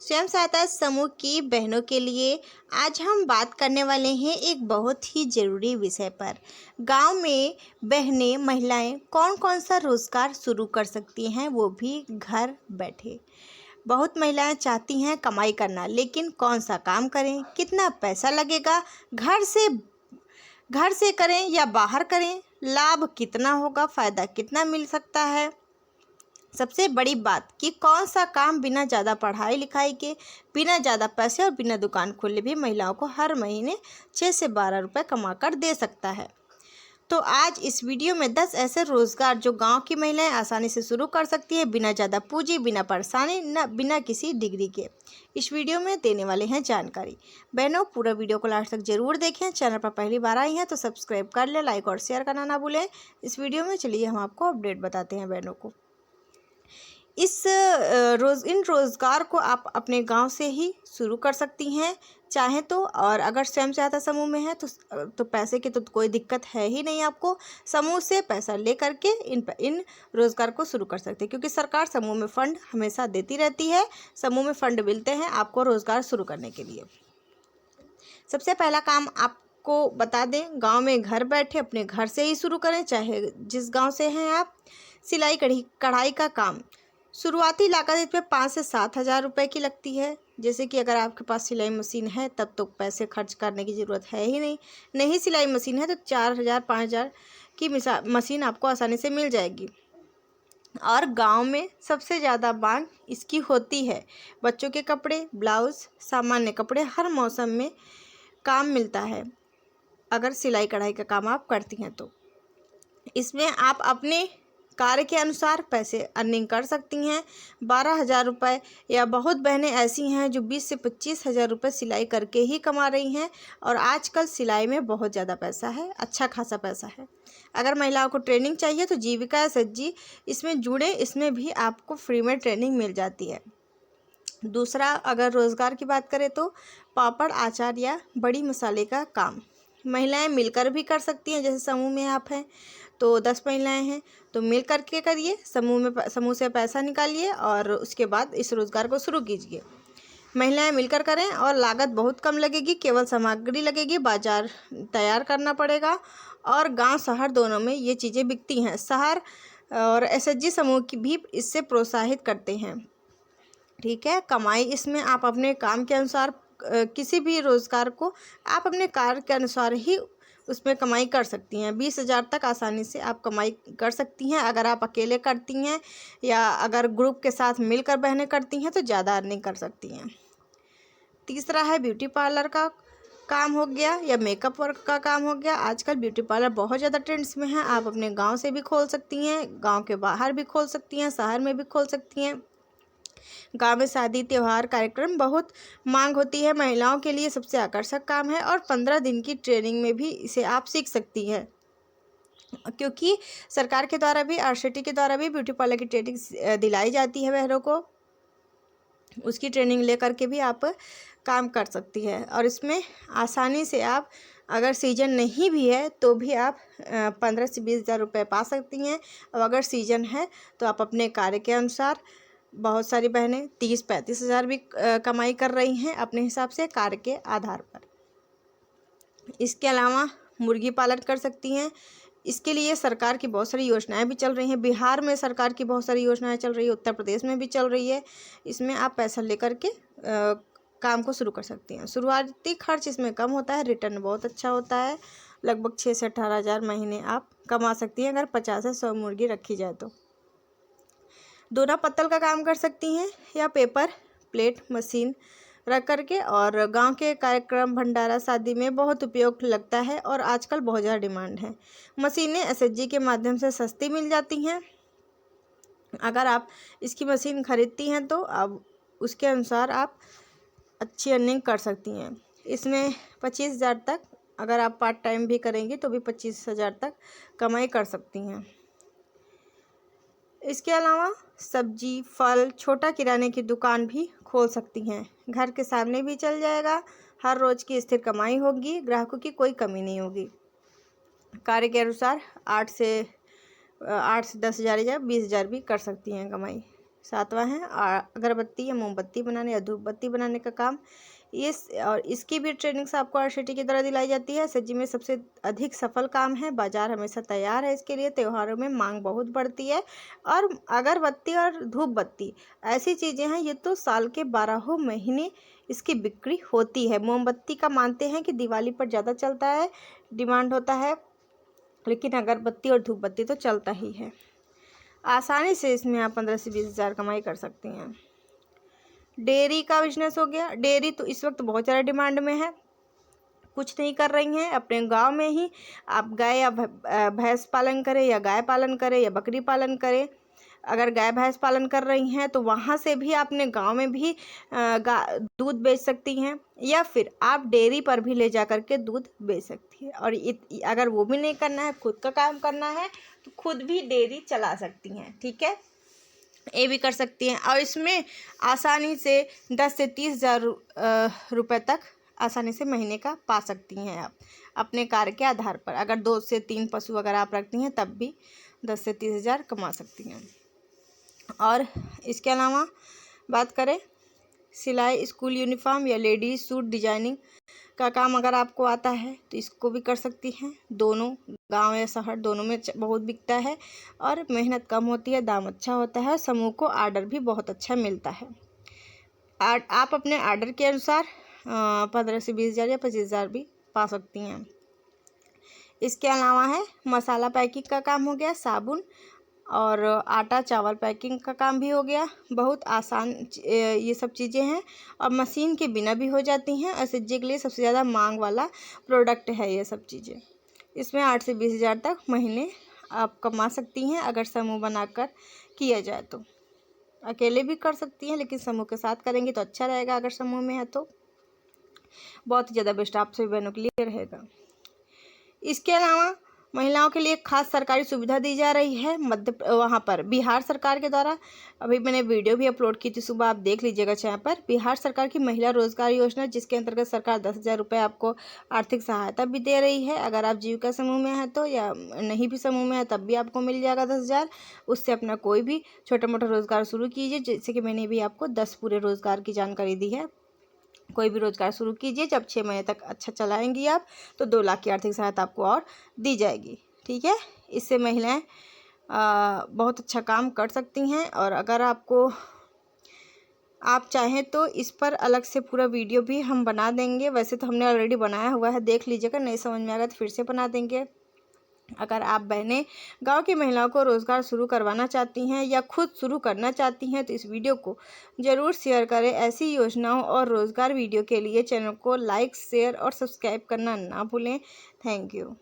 स्वयं सहायता समूह की बहनों के लिए आज हम बात करने वाले हैं एक बहुत ही ज़रूरी विषय पर। गांव में बहनें महिलाएं कौन कौन सा रोज़गार शुरू कर सकती हैं, वो भी घर बैठे। बहुत महिलाएं चाहती हैं कमाई करना, लेकिन कौन सा काम करें, कितना पैसा लगेगा, घर से करें या बाहर करें, लाभ कितना होगा, फ़ायदा कितना मिल सकता है। सबसे बड़ी बात कि कौन सा काम बिना ज़्यादा पढ़ाई लिखाई के, बिना ज़्यादा पैसे और बिना दुकान खोले भी महिलाओं को हर महीने 6 से 12 रुपये कमा कर दे सकता है। तो आज इस वीडियो में 10 ऐसे रोज़गार जो गांव की महिलाएं आसानी से शुरू कर सकती है, बिना ज़्यादा पूंजी, बिना परेशानी, न बिना किसी डिग्री के। इस वीडियो में देने वाले हैं जानकारी। बहनों, पूरा वीडियो को लास्ट तक जरूर देखें। चैनल पर पहली बार आई हैं तो सब्सक्राइब कर लें, लाइक और शेयर करना ना भूलें। इस वीडियो में चलिए हम आपको अपडेट बताते हैं बहनों को। इन रोज़गार को आप अपने गांव से ही शुरू कर सकती हैं चाहें तो। और अगर स्वयं सहायता समूह में है तो पैसे की तो कोई दिक्कत है ही नहीं। आपको समूह से पैसा ले करके इन रोज़गार को शुरू कर सकते हैं, क्योंकि सरकार समूह में फ़ंड हमेशा देती रहती है। समूह में फ़ंड मिलते हैं आपको रोज़गार शुरू करने के लिए। सबसे पहला काम आपको बता दें, गांव में घर बैठे अपने घर से ही शुरू करें, चाहे जिस गांव से हैं आप। सिलाई कढ़ाई का काम, शुरुआती लागत इसमें 5 से 7 हज़ार रुपये की लगती है। जैसे कि अगर आपके पास सिलाई मशीन है तब तो पैसे खर्च करने की ज़रूरत है ही नहीं सिलाई मशीन है तो 4 हज़ार 5 हज़ार की मशीन आपको आसानी से मिल जाएगी। और गांव में सबसे ज़्यादा मांग इसकी होती है। बच्चों के कपड़े, ब्लाउज़, सामान्य कपड़े हर मौसम में काम मिलता है। अगर सिलाई कढ़ाई का काम आप करती हैं तो इसमें आप अपने कार्य के अनुसार पैसे अर्निंग कर सकती हैं। 12 हज़ार रुपये, या बहुत बहनें ऐसी हैं जो 20 से 25 हज़ार रुपये सिलाई करके ही कमा रही हैं। और आजकल सिलाई में बहुत ज़्यादा पैसा है, अच्छा खासा पैसा है। अगर महिलाओं को ट्रेनिंग चाहिए तो जीविका SHG इसमें जुड़े, इसमें भी आपको फ्री में ट्रेनिंग मिल जाती है। दूसरा, अगर रोज़गार की बात करें तो पापड़, अचार या बड़ी मसाले का काम महिलाएं मिलकर भी कर सकती हैं। जैसे समूह में आप हैं तो 10 महिलाएं हैं तो मिल करके करिए, समूह से पैसा निकालिए और उसके बाद इस रोज़गार को शुरू कीजिए। महिलाएं मिलकर करें और लागत बहुत कम लगेगी, केवल सामग्री लगेगी, बाजार तैयार करना पड़ेगा। और गांव शहर दोनों में ये चीज़ें बिकती हैं। शहर और SHG समूह की भी इससे प्रोत्साहित करते हैं। ठीक है, कमाई इसमें आप अपने काम के अनुसार किसी भी रोज़गार को आप अपने कार्य के अनुसार ही उसमें कमाई कर सकती हैं। 20 हज़ार तक आसानी से आप कमाई कर सकती हैं। अगर आप अकेले करती हैं या अगर ग्रुप के साथ मिलकर बहनें करती हैं तो ज़्यादा अर्निंग कर सकती हैं। तीसरा है ब्यूटी पार्लर का काम हो गया या मेकअप वर्क का काम हो गया। आजकल ब्यूटी पार्लर बहुत ज़्यादा ट्रेंड्स में है। आप अपने गांव से भी खोल सकती हैं, गांव के बाहर भी खोल सकती हैं, शहर में भी खोल सकती हैं। गांव में शादी, त्योहार, कार्यक्रम बहुत मांग होती है। महिलाओं के लिए सबसे आकर्षक काम है और 15 दिन की ट्रेनिंग में भी इसे आप सीख सकती हैं, क्योंकि सरकार के द्वारा भी, RCT के द्वारा भी ब्यूटी पार्लर की ट्रेनिंग दिलाई जाती है बहनों को। उसकी ट्रेनिंग ले करके भी आप काम कर सकती है। और इसमें आसानी से आप, अगर सीजन नहीं भी है तो भी आप 15 से 20 हज़ार रुपये पा सकती हैं। और अगर सीजन है तो आप अपने कार्य के अनुसार, बहुत सारी बहनें 30-35 हज़ार भी कमाई कर रही हैं अपने हिसाब से कार्य के आधार पर। इसके अलावा मुर्गी पालन कर सकती हैं। इसके लिए सरकार की बहुत सारी योजनाएं भी चल रही हैं। बिहार में सरकार की बहुत सारी योजनाएं चल रही है, उत्तर प्रदेश में भी चल रही है। इसमें आप पैसा लेकर के काम को शुरू कर सकती हैं। शुरुआती खर्च इसमें कम होता है, रिटर्न बहुत अच्छा होता है। लगभग 6 से 18 हज़ार महीने आप कमा सकती हैं अगर 50 से 100 मुर्गी रखी जाए तो। दोना पत्तल का काम कर सकती हैं या पेपर प्लेट मशीन रख करके। और गांव के कार्यक्रम, भंडारा, शादी में बहुत उपयोग लगता है और आजकल बहुत ज़्यादा डिमांड है। मशीनें SHG के माध्यम से सस्ती मिल जाती हैं। अगर आप इसकी मशीन खरीदती हैं तो अब उसके अनुसार आप अच्छी अर्निंग कर सकती हैं। इसमें 25 हज़ार तक, अगर आप पार्ट टाइम भी करेंगी तो भी 25 हज़ार तक कमाई कर सकती हैं। इसके अलावा सब्जी, फल, छोटा किराने की दुकान भी खोल सकती हैं। घर के सामने भी चल जाएगा। हर रोज़ की स्थिर कमाई होगी, ग्राहकों की कोई कमी नहीं होगी। कार्य के अनुसार 8 से 10 हज़ार या 20 हज़ार भी कर सकती हैं कमाई। 7वां है अगरबत्ती या मोमबत्ती बनाने या धूप बत्ती बनाने का काम। और इसकी भी ट्रेनिंग्स आपको आरसीटी की तरह दिलाई जाती है। एसएचजी में सबसे अधिक सफल काम है। बाजार हमेशा तैयार है इसके लिए। त्योहारों में मांग बहुत बढ़ती है। और अगरबत्ती और धूप बत्ती ऐसी चीज़ें हैं, ये तो साल के 12 महीने इसकी बिक्री होती है। मोमबत्ती का मानते हैं कि दिवाली पर ज़्यादा चलता है, डिमांड होता है, लेकिन अगरबत्ती और धूप बत्ती तो चलता ही है। आसानी से इसमें आप 15 से 20 हज़ार कमाई कर सकती हैं। डेयरी का बिजनेस हो गया। डेयरी तो इस वक्त बहुत ज़्यादा डिमांड में है। कुछ नहीं कर रही हैं, अपने गांव में ही आप गाय या भैंस पालन करें, या गाय पालन करें, या बकरी पालन करें। अगर गाय भैंस पालन कर रही हैं तो वहाँ से भी अपने गांव में भी दूध बेच सकती हैं, या फिर आप डेयरी पर भी ले जा कर के दूध बेच सकती है। और अगर वो भी नहीं करना है, खुद का काम करना है, तो खुद भी डेयरी चला सकती हैं। ठीक है, ये भी कर सकती हैं। और इसमें आसानी से 10 से 30 हज़ार रुपये तक आसानी से महीने का पा सकती हैं आप अपने कार्य के आधार पर। अगर 2 से 3 पशु अगर आप रखती हैं तब भी 10 से 30 हज़ार कमा सकती हैं। और इसके अलावा बात करें सिलाई, स्कूल यूनिफॉर्म या लेडीज सूट डिजाइनिंग का काम अगर आपको आता है तो इसको भी कर सकती हैं। दोनों गांव या शहर दोनों में बहुत बिकता है, और मेहनत कम होती है, दाम अच्छा होता है, समूह को आर्डर भी बहुत अच्छा मिलता है। आप अपने आर्डर के अनुसार 15 से 20 हज़ार या 25 हज़ार भी पा सकती हैं। इसके अलावा है मसाला पैकिंग का काम हो गया, साबुन और आटा चावल पैकिंग का काम भी हो गया। बहुत आसान ये सब चीज़ें हैं, और मशीन के बिना भी हो जाती हैं। एसएचजी के लिए सबसे ज़्यादा मांग वाला प्रोडक्ट है ये सब चीज़ें। इसमें 8 से 20 हज़ार तक महीने आप कमा सकती हैं अगर समूह बनाकर किया जाए तो। अकेले भी कर सकती हैं, लेकिन समूह के साथ करेंगी तो अच्छा रहेगा। अगर समूह में है तो बहुत ही ज़्यादा बेस्ट आप सभी बहनों के लिए रहेगा। इसके अलावा महिलाओं के लिए खास सरकारी सुविधा दी जा रही है वहाँ पर बिहार सरकार के द्वारा। अभी मैंने वीडियो भी अपलोड की थी, सुबह आप देख लीजिएगा यहाँ पर। बिहार सरकार की महिला रोजगार योजना, जिसके अंतर्गत सरकार 10 हज़ार रुपये आपको आर्थिक सहायता भी दे रही है। अगर आप जीविका समूह में हैं तो, या नहीं भी समूह में है तब भी आपको मिल जाएगा 10 हज़ार। उससे अपना कोई भी छोटा मोटा रोजगार शुरू कीजिए, जैसे कि मैंने भी आपको 10 पूरे रोजगार की जानकारी दी है। कोई भी रोजगार शुरू कीजिए, जब 6 महीने तक अच्छा चलाएंगी आप तो 2 लाख की आर्थिक सहायता आपको और दी जाएगी। ठीक है, इससे महिलाएं बहुत अच्छा काम कर सकती हैं। और अगर आप चाहें तो इस पर अलग से पूरा वीडियो भी हम बना देंगे। वैसे तो हमने ऑलरेडी बनाया हुआ है, देख लीजिएगा, नहीं समझ में आएगा तो फिर से बना देंगे। अगर आप बहनें गांव की महिलाओं को रोज़गार शुरू करवाना चाहती हैं या खुद शुरू करना चाहती हैं तो इस वीडियो को ज़रूर शेयर करें। ऐसी योजनाओं और रोज़गार वीडियो के लिए चैनल को लाइक, शेयर और सब्सक्राइब करना ना भूलें। Thank you.